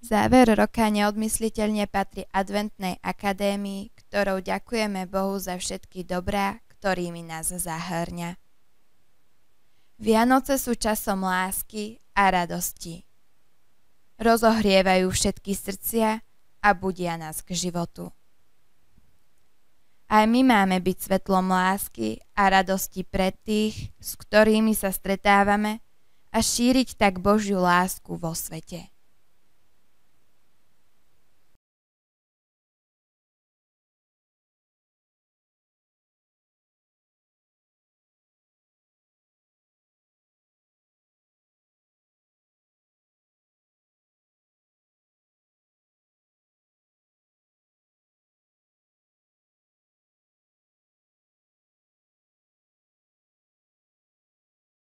Záver roka neodmysliteľne patrí adventnej akadémii, ktorou ďakujeme Bohu za všetky dobrá, ktorými nás zahŕňa. Vianoce sú časom lásky a radosti. Rozohrievajú všetky srdcia a budia nás k životu. Aj my máme byť svetlom lásky a radosti pre tých, s ktorými sa stretávame, a šíriť tak Božiu lásku vo svete.